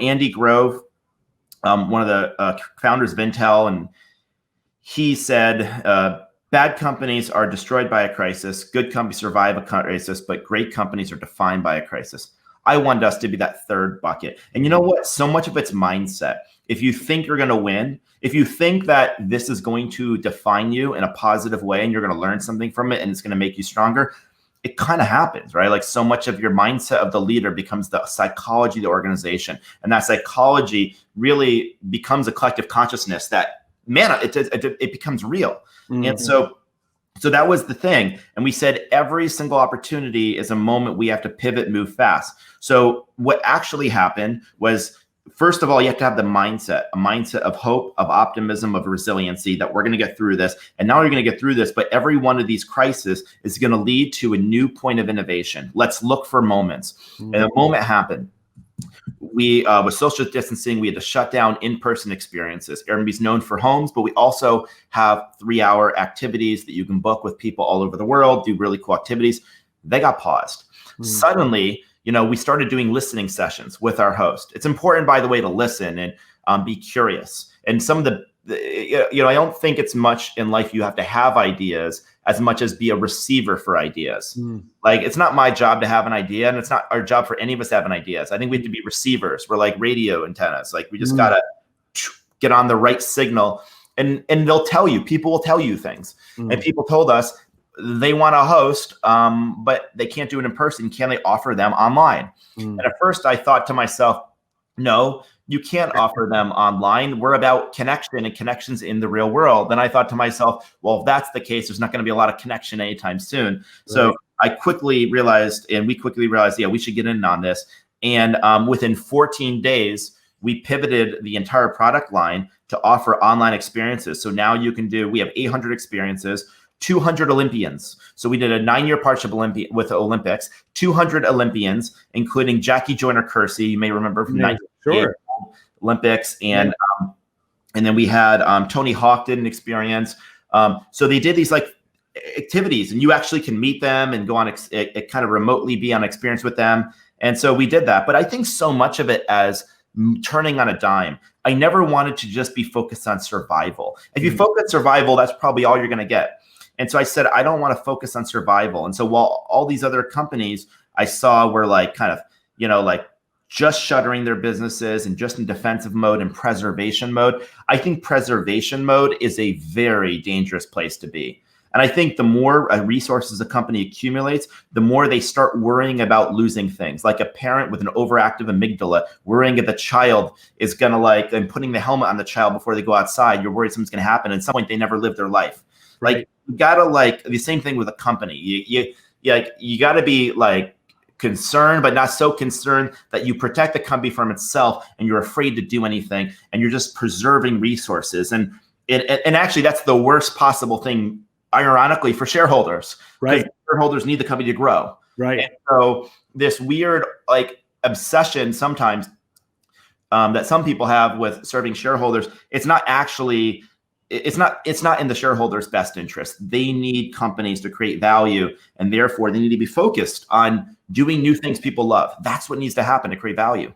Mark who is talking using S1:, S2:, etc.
S1: Andy Grove, one of the founders of Intel, and he said, bad companies are destroyed by a crisis. Good companies survive a crisis, but great companies are defined by a crisis. I wanted us to be that third bucket. And you know what? So much of it's mindset. If you think you're going to win, if you think that this is going to define you in a positive way and you're going to learn something from it and it's going to make you stronger, it kind of happens, right? Like so much of your mindset of the leader becomes the psychology of the organization. And that psychology really becomes a collective consciousness that, man, it becomes real. Mm-hmm. And so that was the thing. And we said every single opportunity is a moment we have to pivot, move fast. So what actually happened was, first of all, you have to have the mindset, a mindset of hope, of optimism, of resiliency that we're going to get through this. And not only are we going to get through this, but every one of these crises is going to lead to a new point of innovation. Let's look for moments. Mm-hmm. And a moment happened. We, with social distancing, we had to shut down in-person experiences. Airbnb is known for homes, but we also have 3-hour activities that you can book with people all over the world, do really cool activities. They got paused. Mm-hmm. Suddenly, we started doing listening sessions with our host. It's important, by the way, to listen and be curious. And some of I don't think it's much in life you have to have ideas as much as be a receiver for ideas. Like, it's not my job to have an idea, and it's not our job for any of us to have an idea. I think we have to be receivers. We're like radio antennas. Like, we just gotta get on the right signal, and they'll tell you. People will tell you things. And people told us they want a host, but they can't do it in person. Can they offer them online? And at first I thought to myself, no, you can't offer them online. We're about connection and connections in the real world. Then I thought to myself, well, if that's the case, there's not going to be a lot of connection anytime soon. Right. So we quickly realized, yeah, we should get in on this. And within 14 days, we pivoted the entire product line to offer online experiences. So now we have 800 experiences, 200 Olympians. So we did a 9-year partnership with the Olympics, 200 Olympians, including Jackie Joyner-Kersee, you may remember from 1988 Olympics. And then we had Tony Hawk did an experience. So they did these like activities, and you actually can meet them and go on kind of remotely be on experience with them. And so we did that. But I think so much of it as turning on a dime. I never wanted to just be focused on survival. If you focus survival, that's probably all you're going to get. And so I said, I don't want to focus on survival. And so while all these other companies I saw were like kind of, like just shuttering their businesses and just in defensive mode and preservation mode, I think preservation mode is a very dangerous place to be. And I think the more resources a company accumulates, the more they start worrying about losing things. Like a parent with an overactive amygdala, worrying if the child is going to and putting the helmet on the child before they go outside. You're worried something's going to happen. And at some point, they never live their life. Right. Like, you gotta the same thing with a company. You gotta be concerned, but not so concerned that you protect the company from itself and you're afraid to do anything and you're just preserving resources. And actually that's the worst possible thing, ironically, for shareholders. Right. Because shareholders need the company to grow. Right. And so this weird obsession sometimes that some people have with serving shareholders, it's not in the shareholders' best interest. They need companies to create value, and therefore they need to be focused on doing new things people love. That's what needs to happen to create value.